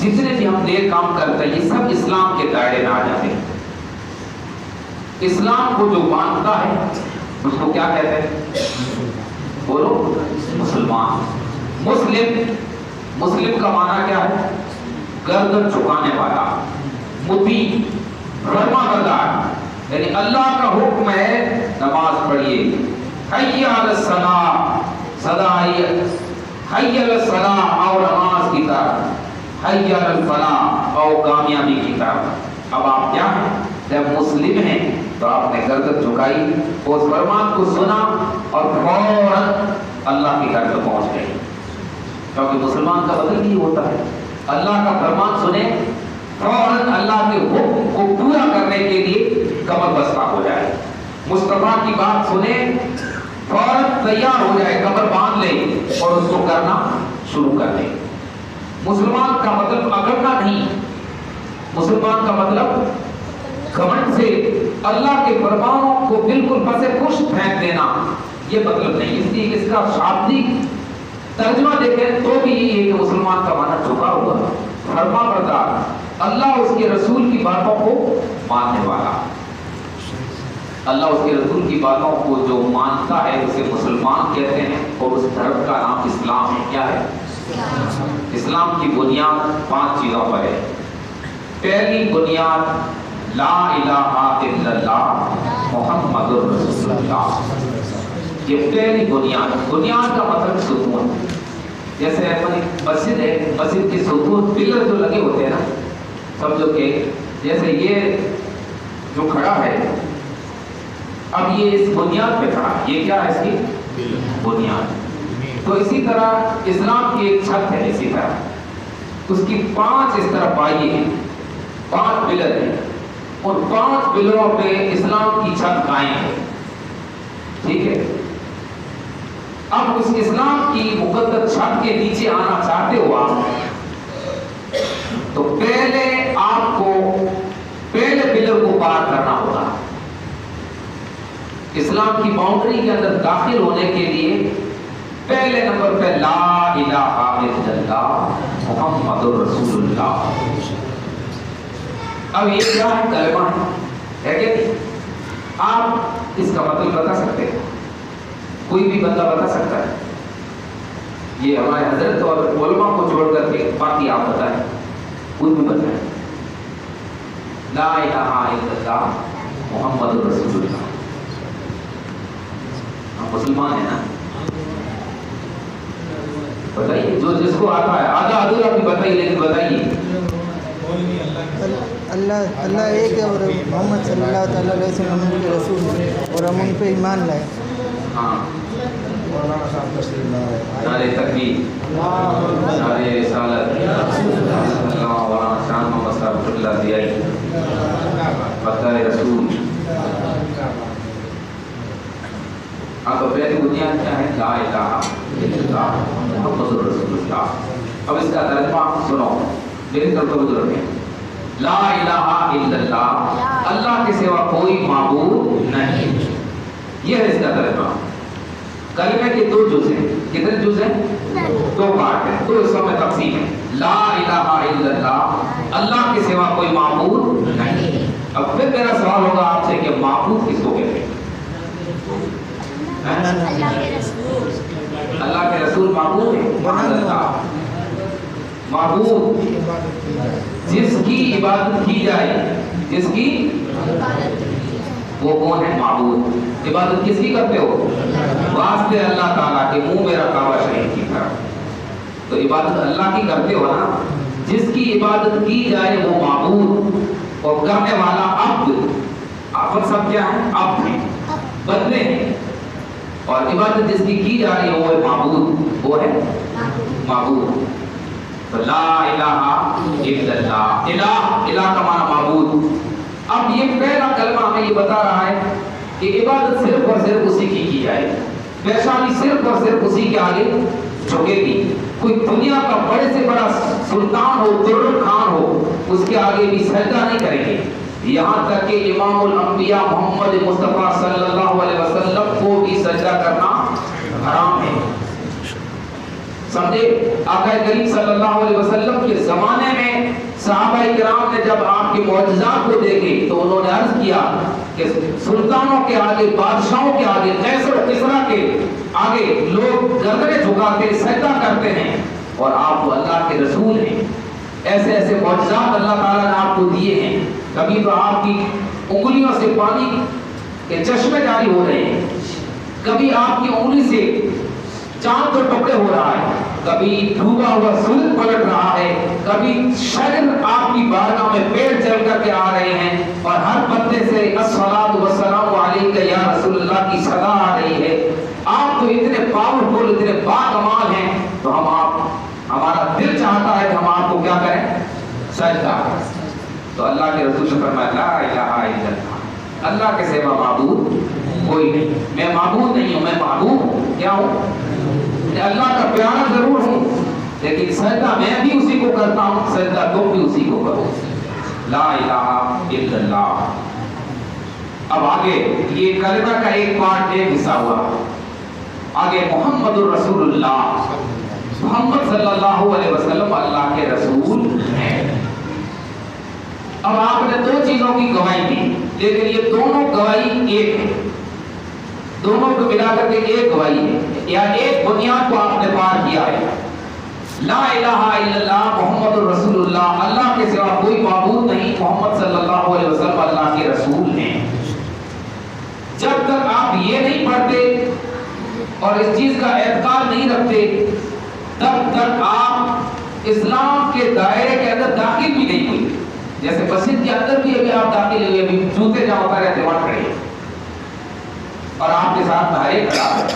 جتنے بھی ہم نیک کام کرتے ہیں یہ سب اسلام کے دائرے میں آ جاتے ہیں. اسلام کو جو مانتا ہے اس کو کیا کہتے ہیں؟ بولو. مسلمان. مسلم کا معنی کیا ہے؟ گردن جھکانے والا، مطیع، فرما بردار. یعنی اللہ کا حکم ہے نماز پڑھیے، حی علی الصلاۃ، صدا حی علی الصلاۃ اور نماز کی طرف، حی علی الفلاح اور کامیابی کی طرف. اب آپ کیا ہیں؟ جب مسلم ہیں تو آپ نے گردن جھکائی، اس فرمان کو سنا اور فوراً اللہ کے گھر تک پہنچ گئے. کیونکہ مسلمان کا مطلب یہ ہوتا ہے اللہ کا فرمان سنے، فوراً اللہ کے حکم کو پورا کرنے کے لیے کمر بستہ ہو جائے. مصطفیٰ کی بات سنے، فوراً تیار ہو جائے، کمر باندھ لے اور اس کو کرنا شروع کر دے. مسلمان کا مطلب اگڑنا نہیں، مسلمان کا مطلب گھمنڈ سے اللہ کے فرمانوں کو بالکل پسے پشت پھینک دینا یہ مطلب نہیں. اس لیے اس کا شابدی ترجمہ دیکھیں تو بھی یہی ہے کہ مسلمان کا معنی جھکا ہوا، فرما بردار، اللہ اس کے رسول کی باتوں کو ماننے والا. اللہ اس کے رسول کی باتوں کو جو مانتا ہے اسے مسلمان کہتے ہیں. اور اس دھرم کا نام اسلام ہے. کیا ہے؟ اسلام کی بنیاد 5 چیزوں پر ہے. پہلی بنیاد لا الہ الا اللہ محمد رسول اللہ. یہ پہلی بنیاد کا مطلب ستون. جیسے مسجد ہے، مسجد کے ستون پلر جو لگے ہوتے ہیں نا، سمجھو کہ جیسے یہ جو کھڑا ہے اب یہ اس بنیاد پہ کھڑا ہے، یہ کیا ہے؟ اس کی بنیاد. تو اسی طرح اسلام کی ایک چھت ہے، اسی طرح اس کی 5 اس طرح پائیے ہیں، 5 پلر ہیں. اور 5 پلروں پہ اسلام کی چھت قائم ہے. ٹھیک ہے. اب اس اسلام کی مقدس چھت کے نیچے آنا چاہتے ہو آپ تو پہلے آپ کو پہلے پلر کو پار کرنا ہوگا. اسلام کی باؤنڈری کے اندر داخل ہونے کے لیے پہلے نمبر پہ لا الہ الا اللہ محمد رسول اللہ. اب یہ کیا ہے؟ کلمہ ہے کہ نہیں؟ آپ اس کا مطلب بتا سکتے ہیں؟ کوئی بھی بندہ بتا سکتا ہے؟ یہ ہمارے حضرت اور علماء کو چھوڑ کر کے باقی آپ بتائیں، کوئی بھی بتائیں. لا الہ الا اللہ محمد رسول اللہ. ہم مسلمان ہیں نا؟ بتائیے جو جس کو آتا ہے. آدھا ادھورا بھی بتائیے لیکن بتائیے. اللہ ایک ہے اور محمد صلی اللہ تعالیٰ علیہ وسلم کے رسول ہے اور ہم ان پہ ایمان لائے. ہاں. نعرہ تکبیر، نعرہ رسالت، اللہ مولانا شان محمد صاحب اللہ دیائی، بطار رسول. اب پہلی بنیاد کیا ہے؟ لا الہ الا اللہ محمد رسول اللہ. اب اس کا ترجمہ سنو، میری طرف توجہ رکھیں. لا الہ الا اللہ، اللہ کے سوا کوئی معبود نہیں. یہ ہے اس کا ترجمہ. کلمے کے 2 جز ہیں. کتنے جز ہیں؟ 2 پارٹ ہیں، 2 حصوں میں تقسیم ہے. لا الہ الا اللہ، اللہ کے سوا کوئی معبود نہیں. اب پھر میرا سوال ہوگا آپ سے کہ معبود کس کو کہتے ہیں؟ اللہ کے رسول معبود ہے. معبود جس کی عبادت کی جائے، جس کی وہ کون ہے؟ معبود. عبادت کس کی کرتے ہو؟ واسطے اللہ تعالیٰ کے، منہ میرا کعبہ شریف کی طرف. تو عبادت اللہ کی کرتے ہو نا. جس کی عبادت کی جائے وہ معبود، اور کرنے والا عبد. عبد سب کیا ہے؟ عبد ہیں، بندے ہیں. اور عبادت جس کی جا رہی ہے وہ ہے معبود، وہ ہے معبود. تو لا الہ الا اللہ، الہ کا معنی معبود. اب یہ پہلا کلمہ ہمیں یہ بتا رہا ہے کہ عبادت صرف اور صرف اسی کی جائے. پیشانی صرف اور صرف اسی کے آگے جھکے گی. کوئی دنیا کا بڑے سے بڑا سلطان ہو، ترک خان ہو، اس کے آگے بھی سجدہ نہیں کریں گے. یہاں تک کہ امام الانبیاء محمد مصطفیٰ صلی اللہ علیہ وسلم کو بھی سجدہ کرنا حرام ہے. سمجھے؟ آقا کریم صلی اللہ علیہ وسلم کے زمانے میں کرام نے جب آپ کے معجزات کو دیکھے تو انہوں نے عرض کیا کہ سلطانوں کے آگے، بادشاہوں کے آگے، قیصر و کسریٰ کے آگے لوگ گردنیں جھکاتے سجدہ کرتے ہیں، اور آپ تو اللہ کے رسول ہیں۔ ایسے ایسے معجزات اللہ تعالیٰ نے آپ کو دیے ہیں، کبھی تو آپ کی انگلیوں سے پانی کے چشمے جاری ہو رہے ہیں، کبھی آپ کی انگلی سے چاند کے ٹکڑے ہو رہا ہے، کبھی ڈوبا ہوا سورج پلٹ رہا ہے، کبھی شجر آپ کی بارگاہ میں پیڑ چل کر کے آ رہے ہیں، اور ہر بندے سے الصلاۃ والسلام علیک یا رسول اللہ کی صدا آ رہی ہے۔ آپ تو اتنے پاورفل، اتنے باکمال ہیں، تو ہمارا دل چاہتا ہے کہ ہم آپ کو کیا کریں؟ سجدہ۔ تو اللہ کے رسول نے فرمایا لا الہ الا اللہ، اللہ کے سوا معبود کوئی نہیں، میں معبود نہیں ہوں، میں محبوب ہوں۔ کیا ہوں؟ میں اللہ کا پیارا ضرور ہوں، لیکن سجدہ میں بھی اسی کو کرتا ہوں، سجدہ تم بھی اسی کو کرو۔ لا الہ الا اللہ۔ اب آگے یہ کلمہ کا ایک پارٹ، ایک حصہ ہوا، آگے محمد الرسول اللہ، محمد صلی اللہ علیہ وسلم اللہ کے رسول ہیں۔ اب آپ نے دو چیزوں کی گواہی دی، لیکن یہ دونوں گواہی ایک ہے، دونوں کو ملا کر کے ایک گواہی ہے، یا ایک بنیاد کو آپ نے پار کیا ہے۔ لا الہ الا اللہ محمد الرسول اللہ، اللہ کے سوا کوئی معبود نہیں، محمد صلی اللہ علیہ وسلم اللہ کے رسول ہیں۔ جب تک آپ یہ نہیں پڑھتے اور اس چیز کا اعتقاد نہیں رکھتے، تب تک آپ اسلام کے دائرے کے اندر داخل بھی نہیں ہوئی۔ جیسے مسجد کے اندر بھی اگر آپ داخل ہوئے بھی جوتے جمع کر رہتے وہاں کھڑے، اور آپ کے ساتھ بھائی کھڑا ہے،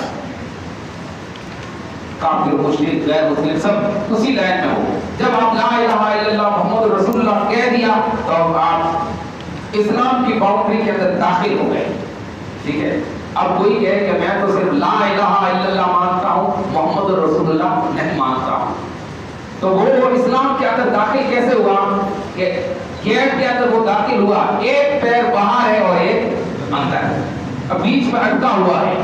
کافر، مشرک، غیر مسلم سب اسی لائن میں ہو۔ جب آپ لا الہ الا اللہ محمد رسول اللہ کہہ دیا تو آپ اسلام کی باؤنڈری کے اندر داخل ہو گئے، ٹھیک ہے۔ اب کوئی کہے کہ میں تو صرف لا الہ الا اللہ مانتا ہوں، محمد رسول اللہ نہیں مانتا ہوں، تو وہ اسلام کے اندر داخل کیسے ہوا؟ کہ گیٹ کے اندر وہ داخل ہوا، ایک پیر باہر ہے اور ایک اندر ہے، اب بیچ میں اٹکا ہوا ہے۔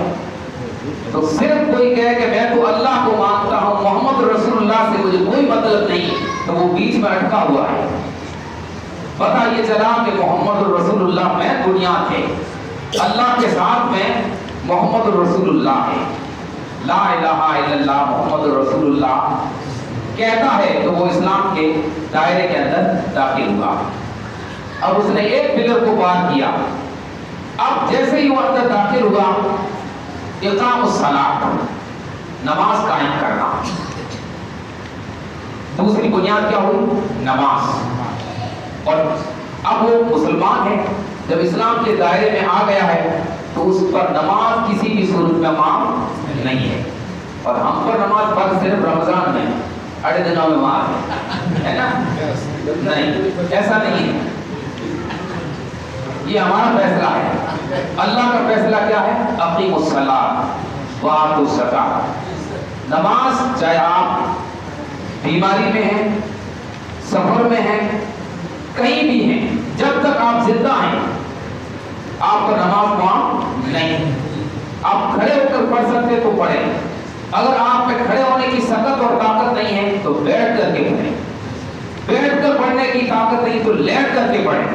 تو صرف کوئی کہے کہ میں تو اللہ کو مانتا ہوں، محمد رسول اللہ سے مجھے کوئی مطلب نہیں، تو وہ بیچ میں اٹکا ہوا ہے۔ پتہ یہ چلا کہ محمد رسول اللہ میں بنیاد ہے، اللہ کے ساتھ میں محمد رسول اللہ ہے۔ لا الہ الا اللہ محمد رسول اللہ کہتا ہے تو وہ اسلام کے دائرے کے اندر داخل ہوا۔ اب اس نے ایک پلر کو پار کیا، اب جیسے ہی وہ اندر داخل ہوا، اقام الصلاۃ، نماز قائم کرنا۔ دوسری بنیاد کیا ہوئی؟ نماز۔ اور اب وہ مسلمان ہے، جب اسلام کے دائرے میں آ گیا ہے تو اس پر نماز کسی بھی صورت میں معاف نہیں ہے۔ اور ہم پر نماز فرض صرف رمضان میں، اڑے دنوں میں معاف ہے نا؟ نہیں، ایسا نہیں ہے، یہ ہمارا فیصلہ ہے۔ اللہ کا فیصلہ کیا ہے؟ اقیموا الصلاۃ وآتوا الزکاۃ۔ نماز چاہے آپ بیماری میں ہیں، سفر میں ہیں، کہیں بھی ہیں، جب تک آپ زندہ ہیں آپ کا نماز معاف نہیں۔ آپ کھڑے ہو کر پڑھ سکتے تو پڑھیں، اگر آپ میں کھڑے ہونے کی طاقت اور طاقت نہیں ہے تو بیٹھ کر کے پڑھیں، بیٹھ کر پڑھنے کی طاقت نہیں تو لیٹ کر کے پڑھیں،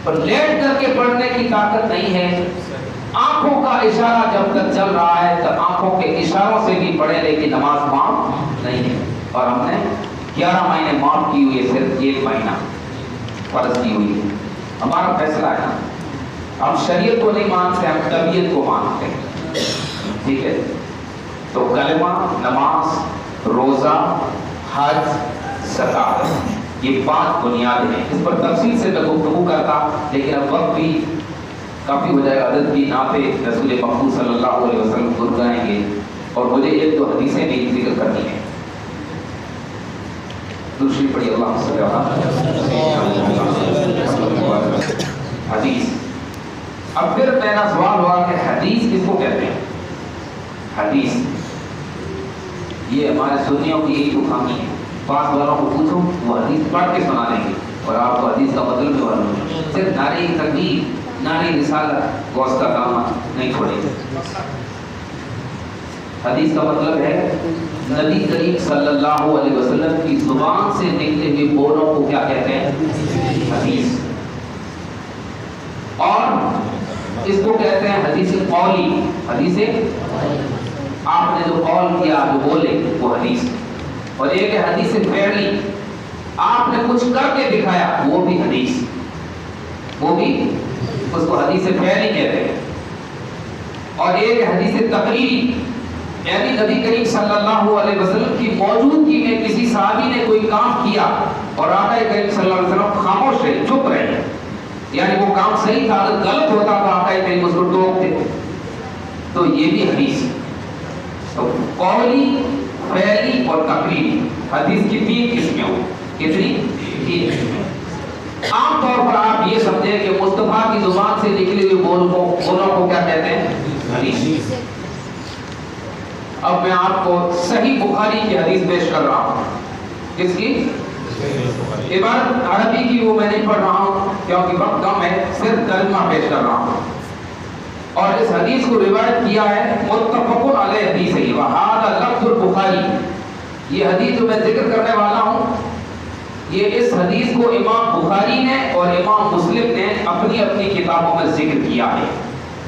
اور لیٹ کر کے پڑھنے کی طاقت نہیں ہے، آنکھوں کا اشارہ جب تک چل رہا ہے تو آنکھوں کے اشاروں سے بھی پڑھیں، لیکن نماز معاف نہیں ہے۔ اور ہم نے 11 مہینے معاف کی ہوئی ہے، صرف 1 مہینہ فرض کی ہوئی ہے۔ ہمارا فیصلہ ہے نا، ہم شریعت کو نہیں مانتے، ہم طبیعت کو مانتے ہیں، ٹھیک ہے۔ تو کلمہ، نماز، روزہ، حج، زکات، یہ 5 بنیادیں ہیں۔ اس پر تفصیل سے میں گفتگو کرتا، لیکن اب وقت بھی کافی ہو جائے گا، عدد کی نعتیں رسول مقبول صلی اللہ علیہ وسلم خود گائیں گے، اور مجھے 1-2 حدیثیں بھی ذکر کرنی ہیں۔ دوسری پڑھی اللہ صلی اللہ حدیث۔ اب پھر میرا سوال ہوا کہ حدیث کس کو کہتے ہیں؟ حدیث یہ ہمارے سنیوں کی ایک خامی ہے، پاس والوں کو پوچھو وہ حدیث پڑھ کے سنا دیں گے اور آپ کو حدیث کا مطلب بھی معلوم ہے، صرف نعرے تکبیر، نعرے رسالت، غوث کا کام نہیں چھوڑیں گے۔ حدیث کا مطلب ہے نبی کریم صلی اللہ علیہ وسلم کی زبان سے نکلے ہوئے بولوں کو کیا کہتے ہیں؟ حدیث قولی، حدیث آپ نے جو قول کیا جو بولے وہ حدیث، اور ایک ہے حدیث فعلی، آپ نے کچھ کر کے دکھایا وہ بھی حدیث، وہ بھی اس کو حدیث فعلی کہتے ہیں، اور ایک حدیث تقریری، یعنی نبی کریم صلی اللہ علیہ وسلم کی موجودگی میں کسی صحابی نے کوئی کام کیا اور آقا کریم صلی اللہ علیہ وسلم خاموش رہے، چپ رہے، یعنی وہ کام صحیح تھا، اگر غلط ہوتا تو آقا کریم اس کو ٹوکتے، تو یہ بھی حدیث ہے۔ تو قولی، فعلی اور تقریری حدیث کی 3 قسمیں ہوئی، کتنی؟ 3 قسمیں۔ عام طور پر آپ یہ سمجھیں کہ مصطفیٰ کی زبان سے نکلے ہوئے بولوں کو کیا کہتے ہیں؟ حدیث۔ اب میں آپ کو صحیح بخاری کی حدیث پیش کر رہا ہوں، کس کی؟ عبارت عربی کی وہ میں نہیں پڑھ رہا ہوں کیونکہ وقت کم ہے، صرف ترجمہ پیش کر رہا ہوں، اور اس حدیث کو روایت کیا ہے متفق علیہ حدیث ہے، وہذا لفظ البخاری، یہ حدیث جو میں ذکر کرنے والا ہوں، یہ اس حدیث کو امام بخاری نے اور امام مسلم نے اپنی اپنی کتابوں میں ذکر کیا ہے،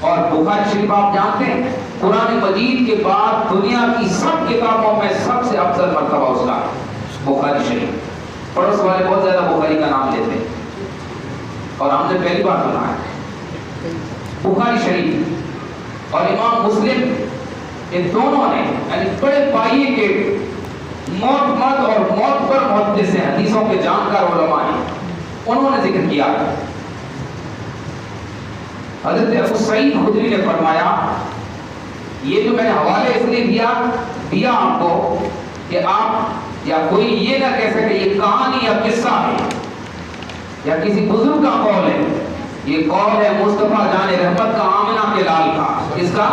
اور بخاری شریف آپ جانتے ہیں قرآن مجید کے بعد دنیا کی سب کتابوں میں سب سے افضل مرتبہ اس کا بخاری شریف، پڑوس والے بہت زیادہ بخاری کا نام لیتے ہیں اور ہم نے پہلی بار سنا ہے۔ بخاری شریف اور امام مسلم، ان دونوں نے یعنی بڑے پائیے کے معتمد اور معتبر محدث ہیں، حدیثوں کے جانکار علماء ہیں، انہوں نے ذکر کیا۔ حضرت ابو سعید خدری نے فرمایا، یہ جو میں نے حوالے اس لیے دیا آپ کو کہ آپ یا کوئی یہ نہ کہہ سکے یہ کہانی یا قصہ ہے یا کسی بزرگ کا قول ہے، یہ قول ہے مصطفیٰ جان رحمت کا، آمنہ کے لال کا، اس کا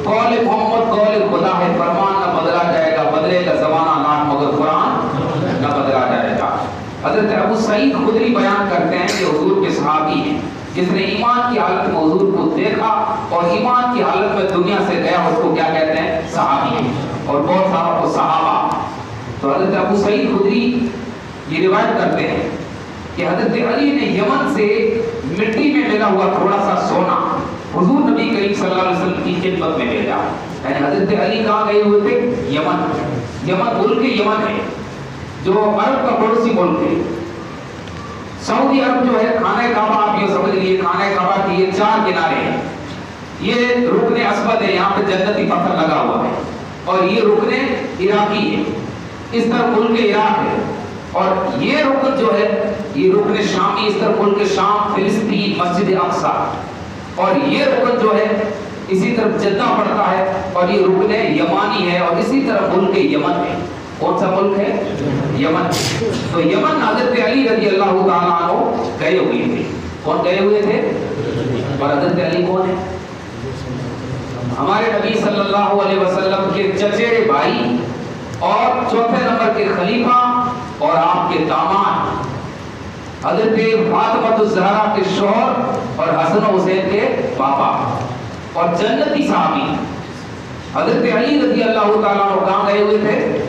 قول محمد قول خدا ہے، فرمان نہ بدلا جائے گا، بدلے گا زمانہ نہ مگر قرآن نہ بدلا جائے گا۔ حضرت ابو سعید خدری بیان کرتے ہیں کہ حضور کے صحابی ہیں، جس نے ایمان کی حالت میں حضور کو دیکھا اور ایمان کی حالت میں دنیا سے گیا، اس کو کیا کہتے ہیں؟ صحابی، اور بہت سارا کو صحابہ۔ تو حضرت ابو سعید خدری یہ روایت کرتے ہیں کہ حضرت علی نے یمن سے مٹی میں ملا ہوا تھوڑا سا سونا حضور نبی کریم صلی اللہ علیہ وسلم کی خدمت میں بھیجا، یعنی حضرت علی کہاں گئے ہوئے تھے؟ یمن ملک یمن ہے جو عرب کا پڑوسی ملک ہے۔ سعودی عرب جو ہے، خانہ کعبہ آپ یہ سمجھ لیجیے، خانہ کعبہ کی یہ 4 کنارے ہیں، یہ رکن اسود ہے، یہاں پہ جنتی پتھر لگا ہوا ہے، اور یہ رکن عراقی ہے، اس طرف ملک عراق ہے، اور یہ رکن جو ہے یہ رکن شامی، اس طرف ملک شام، فلسطین، مسجد اقصی، اور یہ رکن جو ہے اسی طرف جدہ پڑتا ہے، اور یہ رکن یمانی ہے، اور اسی طرف ملک یمن ہے۔ کون سا ملک ہے؟ یمن۔ تو یمن حضرت علی رضی اللہ تعالیٰ عنہ گئے ہوئے تھے۔ کون گئے ہوئے تھے؟ اور حضرت علی کون ہے؟ ہمارے نبی صلی اللہ علیہ وسلم کے چچیرے بھائی اور 4تھے نمبر کے خلیفہ اور آپ کے داماد، حضرت فاطمہ الزہرا کے شوہر اور حسن و حسین کے پاپا، اور جنتی صحابی حضرت علی رضی اللہ تعالیٰ عنہ کہاں گئے ہوئے تھے؟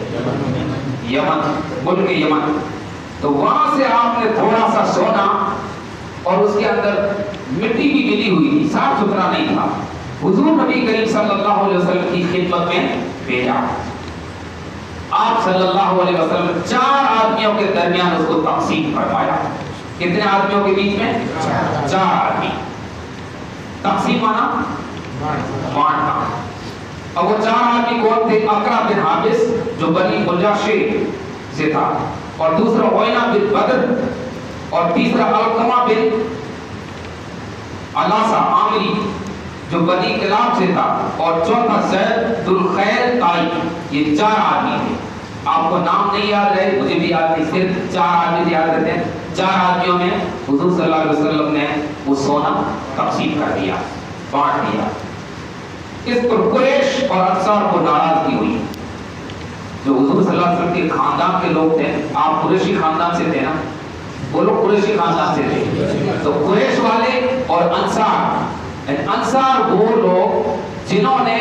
یمن، ملک یمن۔ تو وہاں سے آپ نے تھوڑا سا سونا اور اس کے اندر مٹی بھی ملی ہوئی تھی، صاف ستھرا نہیں تھا، حضور نبی کریم صلی اللہ علیہ وسلم کی خدمت میں بھیجا۔ آپ صلی اللہ علیہ وسلم 4 آدمیوں کے درمیان اس کو تقسیم فرمایا۔ کتنے آدمیوں کے بیچ میں؟ 4 آدمی۔ تقسیم مانا بانٹنا۔ اب وہ 4 آدمی کون تھے؟ اقرا بن حابس جو بنی مجاشع سے تھا، اور دوسرا عوینہ بن بدر، اور تیسرا علقمہ بن علاسہ عامری جو بنی کلاب سے تھا، اور چوتھا زید ذوالخیر طائی۔ یہ 4 آدمی تھے۔ آپ کو نام نہیں یاد رہے، مجھے بھی یاد نہیں، صرف 4 آدمی یاد رہتے ہیں۔ 4 آدمیوں میں حضور صلی اللہ علیہ وسلم نے وہ سونا تقسیم کر دیا، بانٹ دیا۔ اس پر قریش اور انصار کو ناراضگی ہوئی، جو حضور صلی اللہ علیہ وسلم کے خاندان کے لوگ تھے۔ آپ قریشی خاندان سے تھے نا؟ بولو، قریشی خاندان سے تھے۔ تو قریش والے اور انصار وہ لوگ جنہوں نے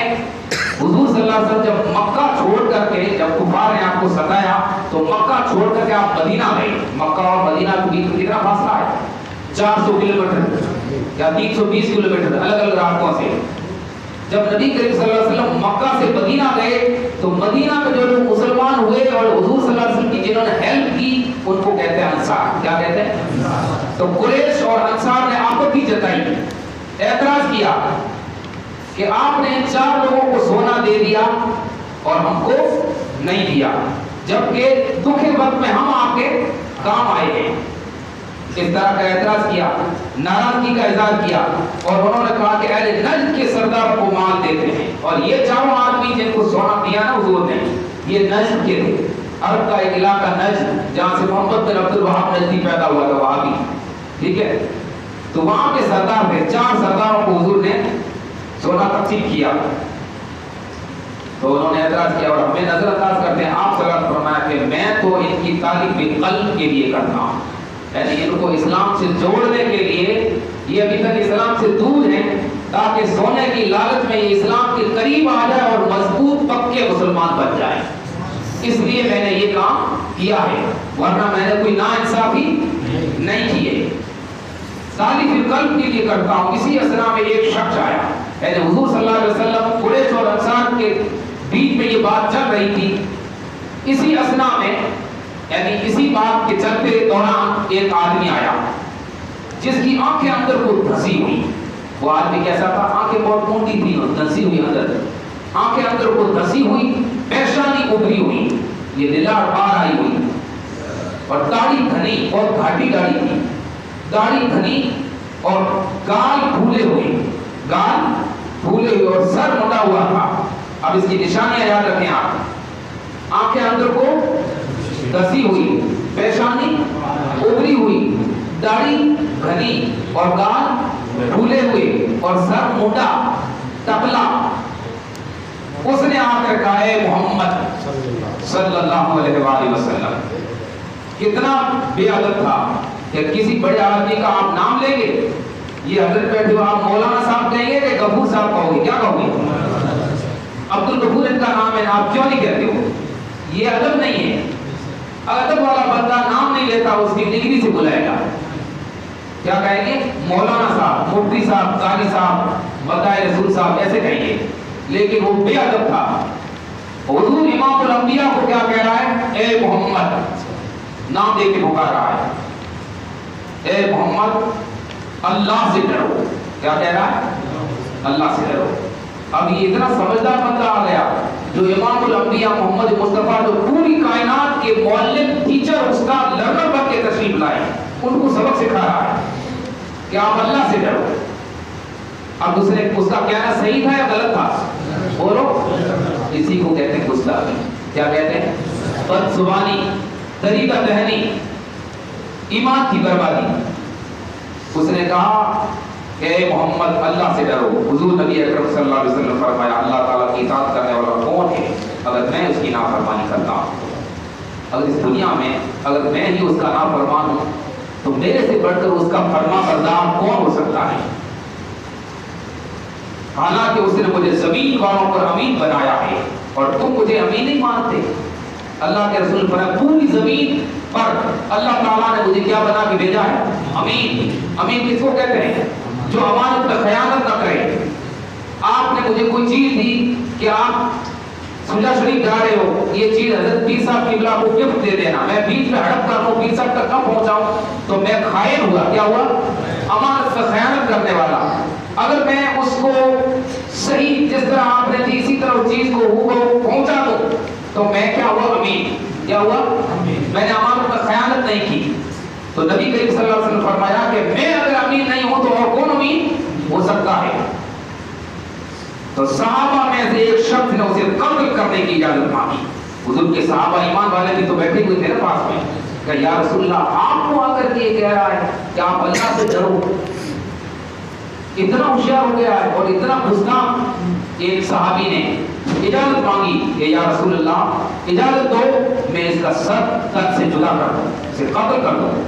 حضور صلی اللہ علیہ وسلم جب مکہ چھوڑ کر کے، جب کفار نے آپ کو ستایا تو مکہ چھوڑ کر کے آپ مدینہ گئے۔ مکہ اور مدینہ کے بیچ میں کتنا فاصلہ ہے؟ 400 کلومیٹر۔ یا 320 کلومیٹر الگ الگ راستوں سے. جب نبی کریم صلی اللہ علیہ وسلم مکہ سے مدینہ گئے تو مدینہ میں جو لوگ مسلمان ہوئے اور حضور صلی اللہ علیہ وسلم کی جنہوں نے ہیلپ کی ان کو کہتے ہیں انصار. کیا کہتے ہیں؟ تو قریش اور انصار نے آپتی جتائی, اعتراض کیا کہ آپ نے ان 4 لوگوں کو سونا دے دیا اور ہم کو نہیں دیا, جبکہ دکھ کے وقت میں ہم آپ کے کام آئے ہیں. اس طرح کا اعتراض کیا, ناراضگی کا اظہار کیا, اور انہوں نے کہا کہ اہل نجد کے سردار کو مال دیتے ہیں. اور یہ 4 آدمی جن کو سونا دیا نا حضور نے, یہ نجد کے تھے. عرب کا ایک علاقہ نجد جہاں سے محمد بن عبد الوہاب نجدی پیدا ہوا تھا, وہاں بھی, ٹھیک ہے. تو وہاں کے سردار تھے, 4 سرداروں کو حضور نے سونا تقسیم کیا. تو انہوں نے اعتراض کیا اور ہمیں نظر انداز کرتے ہیں. آپ صلی اللہ علیہ وسلم فرمایا کہ میں تو ان کی تعلیم قلب کے لیے کرتا ہوں, یعنی ان کو اسلام سے جوڑنے کے لیے. یہ ابھی تک اسلام سے دور ہیں تاکہ سونے کی لالچ میں یہ اسلام کے قریب آ جائے اور مضبوط پکے مسلمان بن جائے. اس لیے میں نے یہ کام کیا ہے, ورنہ میں نے کوئی ناانصافی نہیں کی ہے. تعلیم قلب کے لیے کرتا ہوں. اسی اسنا میں ایک شخص آیا, یعنی حضور صلی اللہ علیہ وسلم قریش اور انصار کے بیچ میں یہ بات چل رہی تھی. اسی اسنا میں یعنی اسی بات کے چلتے دوران ایک آدمی آیا جس کی آنکھیں اندر کو دھسی ہوئی. وہ آدمی کیسا تھا؟ آنکھیں بہت موٹی تھی اور دھسی ہوئی اندر, آنکھیں اندر کو دھسی ہوئی, پیشانی ابری ہوئی, یہ للاٹ باہر آئی ہوئی, اور داڑھی گھنی اور گھاٹی داڑھی تھی. داڑھی گھنی اور گال پھولے ہوئے, گال پھولے ہوئے اور سر مڑا ہوا تھا. اب اس کی نشانیاں یاد رکھیں آپ. آنکھیں اندر کو دسی ہوئی, پیشانی ابری ہوئی, داڑھی گھنی اور گال پھولے ہوئے اور سر مونڈا ٹکلا. اس نے آ کر کہا اے محمد صلی اللہ علیہ وآلہ وسلم. کتنا بے ادب تھا کہ کسی بڑے آدمی کا آپ نام لیں گے. یہ حضرت بیٹھے ہو, آپ مولانا صاحب کہیں گے کہ غفور صاحب کہو گے؟ کیا کہو گے؟ عبد الغفور ان کا نام ہے, آپ کیوں نہیں کہتے ہو؟ یہ ادب نہیں ہے. ادب والا بندہ نام نہیں لیتا, اس کی ڈگری سے بلائے گا. کیا کہیں گے؟ مولانا صاحب, مفتی صاحب, قاری صاحب, مداح رسول صاحب, ایسے کہیں گے. لیکن وہ بے ادب تھا. حضور امام الانبیاء کو کیا کہہ رہا ہے؟ اے محمد, نام دے کے پکار رہا ہے. اے محمد اللہ سے ڈرو. کیا کہہ رہا ہے؟ اللہ سے ڈرو. اب یہ اتنا سمجھدار بندہ آ گیا جو امام الانبیاء محمد مصطفیٰ, جو پوری کائنات کے معلم, ٹیچر, استاد, لرنر بن کے تشریف لائے, ان کو سبق سکھا رہا ہے کہ آپ اللہ سے ڈرو. اب دوسرے اس کا کہنا صحیح تھا یا غلط تھا؟ بولو. اسی کو کہتے ہیں گستاخی. کیا کہتے ہیں؟ بد زبانی, طریقہ دہنی, ایمان کی بربادی. اس نے کہا کہ اے محمد اللہ سے ڈرو. حضور نبی اکرم صلی اللہ علیہ وسلم فرمایا اللہ تعالیٰ کی اطاعت کرنے والا کون ہے اگر میں اس کی نافرمانی کرتا ہوں؟ اگر اس دنیا میں اگر میں ہی اس کا نافرمان ہوں تو میرے سے بڑھ کر اس کا فرما بردار کون ہو سکتا ہے؟ حالانکہ اس نے مجھے زمین والوں پر امین بنایا ہے اور تم مجھے امین نہیں مانتے. اللہ کے رسول فرمایا پوری زمین پر اللہ تعالیٰ نے مجھے کیا بنا کے بھیجا ہے؟ امین. امین کس کو کہتے ہیں؟ جو امانت میں خیانت نہ کرے. آپ نے مجھے کوئی چیز دی کہ آپ سنجا شریف جا رہے ہو, یہ چیز حضرت پیر صاحب قبلہ کو گفٹ دے دینا, میں بیچ میں ہڑپ کر لوں, پیر صاحب تک کم پہنچاؤں, تو میں خائن ہوا. کیا ہوا؟ امانت میں خیانت کرنے والا. اگر میں اس کو صحیح جس طرح آپ نے دی اسی طرح اس چیز کو پہنچا دوں تو میں کیا ہوا؟ امین. کیا ہوا؟ میں نے امانت میں خیانت نہیں کی. تو نبی کریم صلی اللہ علیہ وسلم فرمایا کہ میں اگر امین نہیں ہوں تو اور کون امین ہو سکتا ہے؟ تو صحابہ میں سے ایک شخص نے اسے قتل کرنے کی اجازت مانگی. حضور کے صحابہ ایمان والے بھی تو بیٹھے ہوئے تھے نا پاس میں, کہ یا رسول اللہ آپ کو آ کر یہ کہہ رہا ہے کہ آپ اللہ سے ڈرو. اتنا ہوشیار ہو گیا ہے اور اتنا گستاخ. ایک صحابی نے اجازت مانگی کہ یا رسول اللہ اجازت دو میں اس کا سر تن سے جدا کر دوں, اسے قتل کر دوں.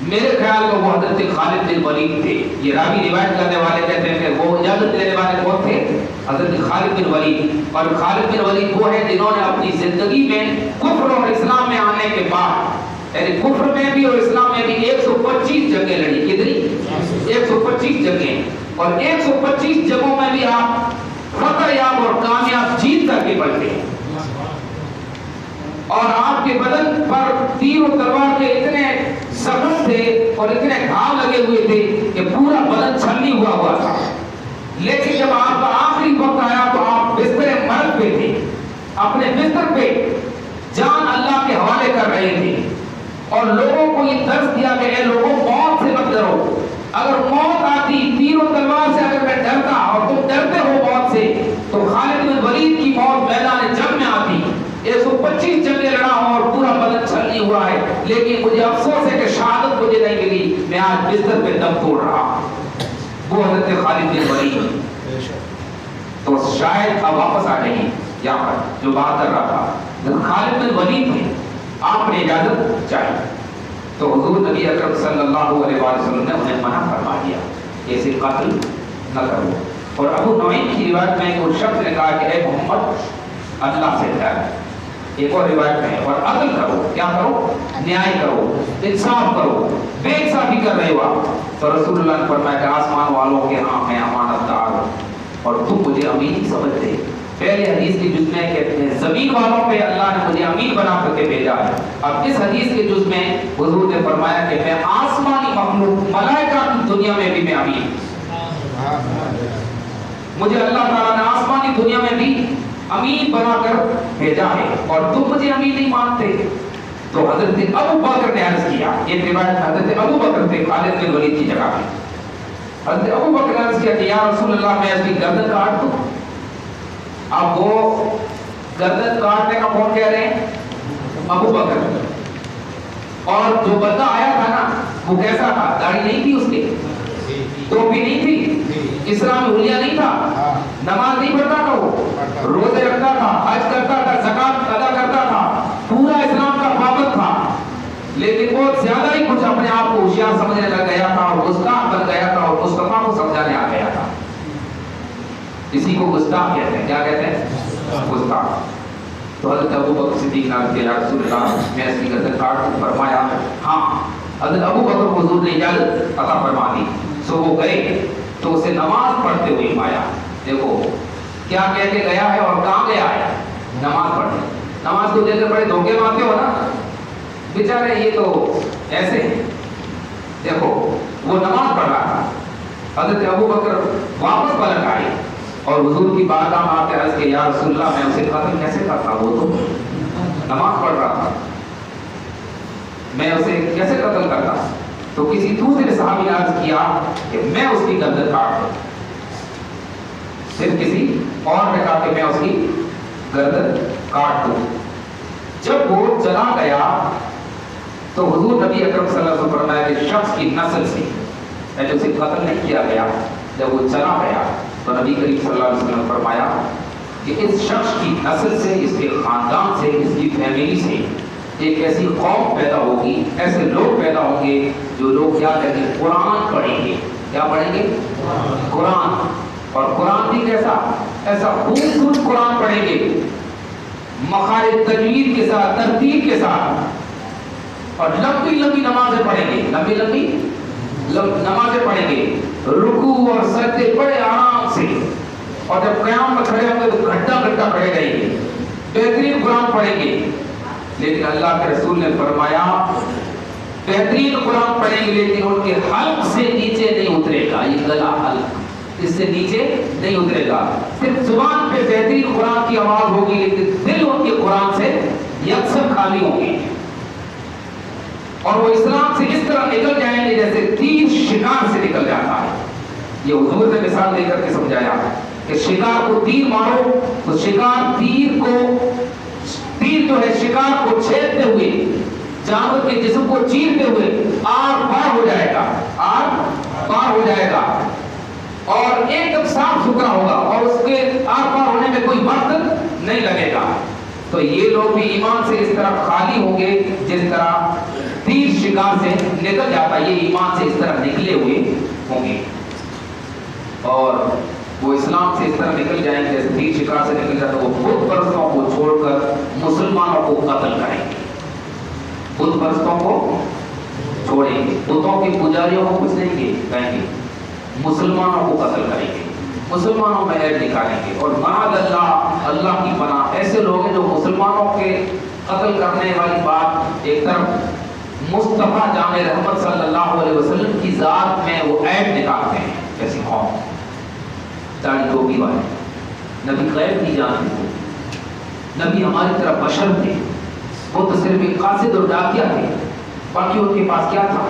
میرے خیال میں وہ حضرت خالد بن ولید تھے. یہ راوی روایت کرنے والے کہتے ہیں کہ وہ اجازت دینے والے کون تھے؟ حضرت خالد بن ولید. اور خالد بن ولید وہ ہیں جنہوں نے اپنی زندگی میں کفر اور اسلام میں آنے کے بعد یعنی کفر میں بھی اور اسلام میں بھی 125 جنگیں لڑی. کتنی؟ 125 جنگیں. اور 125 جنگوں میں بھی آپ فتح یاب اور کامیاب جیت کر کے بڑھتے ہیں. اور آپ کے بدن پر تیر و تلوار کے اتنے زخم تھے اور اتنے گھاؤ لگے ہوئے تھے کہ پورا بدن چھلنی ہوا تھا. لیکن جب آپ کا آخری وقت آیا تو آپ بستر مرگ پہ تھے, اپنے بستر پہ جان اللہ کے حوالے کر رہے تھے اور لوگوں کو یہ درس دیا کہ اے لوگوں موت سے مت ڈرو. اگر موت آتی تیر و تلوار سے, اگر میں ڈرتا اور تم ڈرتے ہو موت سے, تو خالد بن ولید کی موت میدان جنگ میں آتی. 125 جنگیں لڑا ہوں اور پورا بدن چھلنی ہوا ہے, لیکن مجھے افسوس ہے کہ شہادت مجھے نہیں ملی. میں آج بستر پہ دم توڑ رہا ہوں. وہ حضرت خالد بن ولید. تو شاید اب واپس آ جائیں یہاں پر جو بات کر رہا تھا. خالد بن ولید تھے, آپ نے اجازت چاہی تو حضور نبی اکرم صلی اللہ علیہ وسلم نے انہیں منع فرما دیا کہ اسے قتل نہ کرو. اور ابو نعیم کی روایت میں ایک شخص نے کہا کہ اے محمد اللہ سے ڈر. ایک اور روایت میں اور عدل کرو. کیا کرو؟ نیائے کرو, انصاف کرو. بے انصافی کر رہے ہو آپ. تو رسول اللہ نے فرمایا کہ آسمان والوں کے ہاں میں امانت دار ہوں اور تم مجھے امین سمجھتے. پہلے حدیث کی جز میں کہتے ہیں زمین والوں پہ اللہ نے مجھے امین بنا کر کے بھیجا ہے. اب اس حدیث کے جز میں حضور نے فرمایا کہ میں آسمانی مخلوق ملائکہ کی دنیا میں بھی میں امین. مجھے اللہ تعالیٰ نے آسمانی دنیا میں بھی امین بنا کر بھیجا ہے اور تم مجھے امین نہیں مانتے. تو حضرت ابو بکر نے عرض کیا, یہ روایت حضرت ابو بکر تھے خالد بن ولید کی جگہ پہ. حضرت ابو بکر نے عرض کیا کہ یا رسول اللہ میں اس کی گردن کاٹ دوں. اب وہ گردن کاٹنے کا کون کہہ رہے ہیں؟ ابو بکر. اور جو بندہ آیا تھا نا وہ کیسا تھا؟ داڑھی نہیں تھی اس کے, ٹوپی نہیں تھی, اسلام میں حلیہ نہیں تھا, نماز نہیں پڑھتا تھا, وہ روزے رکھتا تھا, حج کرتا تھا, زکات ادا کرتا تھا, پورا اسلام کا پابند تھا. لیکن بہت زیادہ ہی کچھ اپنے آپ کو ہوشیار سمجھنے لگ گیا تھا اور گستاخ بن گیا تھا اور مصطفیٰ کو سمجھانے آ گیا تھا. اسی کو گستاخ کہتے ہیں. کیا کہتے ہیں؟ گستاخ. تو حضرت ابو بکر صدیق نے کہا یا رسول اللہ میں اس کی گردن کاٹ دوں. فرمایا ہاں. حضرت ابو بکر کو حضور نے اجازت عطا فرما دی. سو وہ گئے تو اسے نماز پڑھتے ہوئے پایا. دیکھو کیا کہہ کے گیا ہے اور کہاں گیا ہے؟ نماز پڑھنے. نماز کو دیکھ کر بڑے دھوکے مارتے ہو نا بیچارے, یہ تو ایسے ہیں. دیکھو وہ نماز پڑھ رہا تھا. حضرت ابو بکر واپس پلٹ آئے اور حضور کی بارگاہ میں آتے عرض کہ یا رسول اللہ میں اسے قتل کیسے کرتا, وہ تو نماز پڑھ رہا تھا, میں اسے کیسے قتل کرتا. تو کسی دوسرے صحابی نے عرض کیا کہ میں اس کی گردن کاٹ دوں. صرف کسی اور نے کہا کہ میں اس کی گردن کاٹ دوں. جب وہ چلا گیا تو حضور نبی اکرم صلی اللہ علیہ وسلم فرمایا کہ شخص کی نسل سے پہلے اسے قتل نہیں کیا گیا. جب وہ چلا گیا تو نبی کریم صلی اللہ علیہ وسلم نے فرمایا کہ اس شخص کی نسل سے, اس کے خاندان سے, اس کی فیملی سے ایک ایسی قوم پیدا ہوگی, ایسے لوگ پیدا ہوں گے جو لوگ کیا کہتے ہیں قرآن پڑھیں گے. کیا پڑھیں گے؟ قرآن. اور قرآن بھی کیسا؟ ایسا خوبصورت قرآن پڑھیں گے, مخارج تجوید کے ساتھ, ترتیب کے ساتھ, اور لمبی لمبی نمازیں پڑھیں گے. لمبی لمبی نمازیں پڑھیں گے, رکوع اور سجدے بڑے آرام سے, اور جب قیام میں کھڑے ہوں گے تو گھنٹہ گھنٹہ کھڑے رہیں گے, بہترین قرآن پڑھیں گے. لیکن اللہ کے رسول نے فرمایا بہترین قرآن پڑھیں گے لیکن ان کے حلق سے نیچے نہیں اترے گا. یہ گلا حلق اس سے نیچے نہیں اترے گا. صرف زبان پہ بہترین قرآن کی آواز ہوگی لیکن دل ان کے قرآن سے یکسر خالی ہوں گے. اور وہ اسلام سے اس طرح نکل جائیں گے جیسے تیر شکار سے نکل جاتا ہے. یہ حضور نے مثال دے کر کے سمجھایا کہ شکار کو تیر مارو تو شکار تیر جو ہے شکار کو چھیدتے ہوئے, جانور کے جسم کو چیرتے ہوئے آر پار ہو جائے گا, آر پار ہو جائے گا اور ایک دم صاف ستھرا ہوگا اور اس کے آر پار ہونے میں کوئی وقت نہیں لگے گا. تو یہ لوگ بھی ایمان سے اس طرح خالی ہوں گے جس طرح تیر شکار سے نکل جاتا ہے, یہ ایمان سے اس طرح نکلے ہوئے ہوں گے. اور وہ اسلام سے اس طرح نکل جائیں گے جیسے تیر شکار سے نکل جاتا ہے. وہ بت پرستوں کو چھوڑ کر مسلمانوں کو قتل کریں گے. بت پرستوں کو چھوڑیں گے، بتوں کے پجاریوں کو کچھ نہیں کہیں گے، مسلمانوں کو قتل کریں گے، مسلمانوں میں عیب نکالیں گے. اور معاذ اللہ، اللہ کی پناہ، ایسے لوگ ہیں جو مسلمانوں کے قتل کرنے والی بات ایک طرف مصطفیٰ جان رحمت صلی اللہ علیہ وسلم کی ذات میں وہ عیب نکالتے ہیں. جیسی قوم داڑھی ٹوپی والے، نبی غیب نہیں جانتے تھے، نبی ہماری طرح بشر تھے، وہ تو صرف ایک قاصد اور ڈاکیا تھے، باقی ان کے پاس کیا تھا؟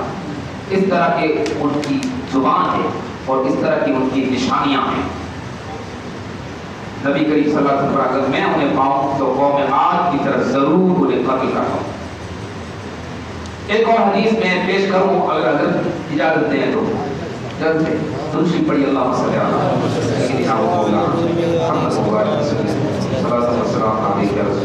اس طرح کے ان کی زبان ہے اور اس طرح کی ان کی نشانیاں ہیں. نبی کریم صلی اللہ علیہ وسلم اگر میں انہیں پاؤں تو قوم عاد کی طرف ضرور انہیں قتل کرتا ہوں. ایک اور حدیث میں پیش کروں اگر اجازت دیں تو. جلد سے درشی پڑھی اللہ صلی اللہ علیہ وسلم.